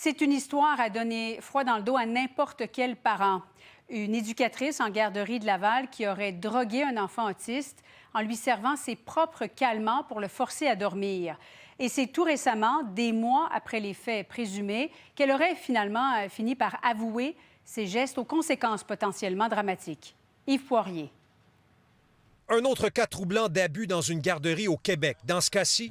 C'est une histoire à donner froid dans le dos à n'importe quel parent. Une éducatrice en garderie de Laval qui aurait drogué un enfant autiste en lui servant ses propres calmants pour le forcer à dormir. Et c'est tout récemment, des mois après les faits présumés, qu'elle aurait finalement fini par avouer ses gestes aux conséquences potentiellement dramatiques. Yves Poirier. Un autre cas troublant d'abus dans une garderie au Québec. Dans ce cas-ci,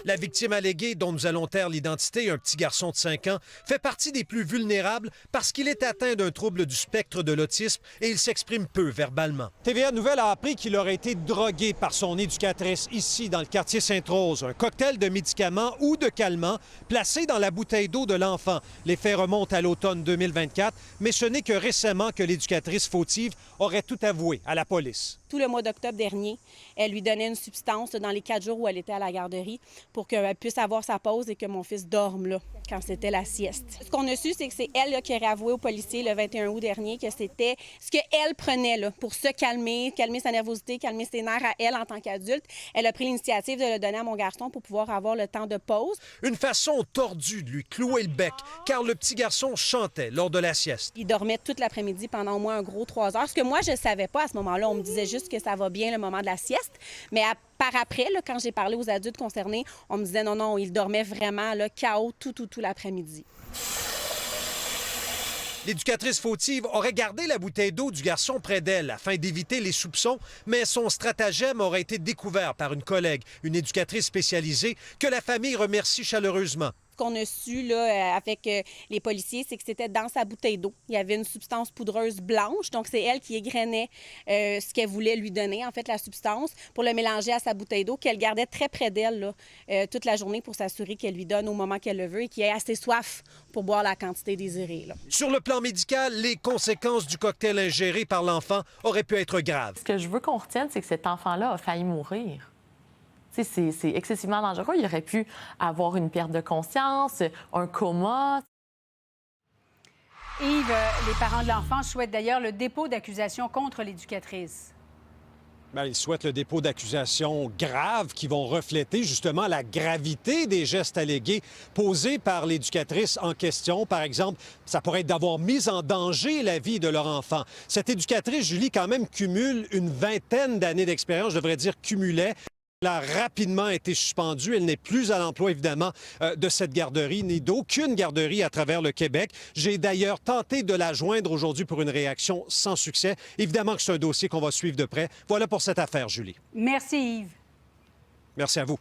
la victime alléguée, dont nous allons taire l'identité, un petit garçon de 5 ans, fait partie des plus vulnérables parce qu'il est atteint d'un trouble du spectre de l'autisme et il s'exprime peu verbalement. TVA Nouvelle a appris qu'il aurait été drogué par son éducatrice ici, dans le quartier Sainte-Rose. Un cocktail de médicaments ou de calmants placé dans la bouteille d'eau de l'enfant. Les faits remontent à l'automne 2024, mais ce n'est que récemment que l'éducatrice fautive aurait tout avoué à la police. Tout le mois d'octobre dernier, elle lui donnait une substance dans les 4 jours où elle était à la garderie pour qu'elle puisse avoir sa pause et que mon fils dorme là, quand c'était la sieste. Ce qu'on a su, c'est que c'est elle là, qui aurait avoué aux policiers le 21 août dernier que c'était ce qu'elle prenait là, pour se calmer, calmer sa nervosité, calmer ses nerfs à elle en tant qu'adulte. Elle a pris l'initiative de le donner à mon garçon pour pouvoir avoir le temps de pause. Une façon tordue de lui clouer le bec, car le petit garçon chantait lors de la sieste. Il dormait toute l'après-midi pendant au moins un gros 3 heures. Ce que moi, je ne savais pas à ce moment-là. On me disait juste que ça va bien le moment de la sieste. Mais par après, là, quand j'ai parlé aux adultes concernés, on me disait non, il dormait vraiment là, KO tout l'après-midi. L'éducatrice fautive aurait gardé la bouteille d'eau du garçon près d'elle afin d'éviter les soupçons, mais son stratagème aurait été découvert par une collègue, une éducatrice spécialisée, que la famille remercie chaleureusement. Ce qu'on a su là, avec les policiers, c'est que c'était dans sa bouteille d'eau. Il y avait une substance poudreuse blanche, donc c'est elle qui égrenait ce qu'elle voulait lui donner, en fait, la substance, pour le mélanger à sa bouteille d'eau, qu'elle gardait très près d'elle toute la journée pour s'assurer qu'elle lui donne au moment qu'elle le veut et qu'il ait assez soif pour boire la quantité désirée. Là. Sur le plan médical, les conséquences du cocktail ingéré par l'enfant auraient pu être graves. Ce que je veux qu'on retienne, c'est que cet enfant-là a failli mourir. C'est excessivement dangereux. Il aurait pu avoir une perte de conscience, un coma. Yves, les parents de l'enfant souhaitent d'ailleurs le dépôt d'accusation contre l'éducatrice. Bien, ils souhaitent le dépôt d'accusations graves qui vont refléter justement la gravité des gestes allégués posés par l'éducatrice en question. Par exemple, ça pourrait être d'avoir mis en danger la vie de leur enfant. Cette éducatrice, Julie, quand même cumule une vingtaine d'années d'expérience, je devrais dire cumulait. Elle a rapidement été suspendue. Elle n'est plus à l'emploi, évidemment, de cette garderie, ni d'aucune garderie à travers le Québec. J'ai d'ailleurs tenté de la joindre aujourd'hui pour une réaction sans succès. Évidemment que c'est un dossier qu'on va suivre de près. Voilà pour cette affaire, Julie. Merci, Yves. Merci à vous.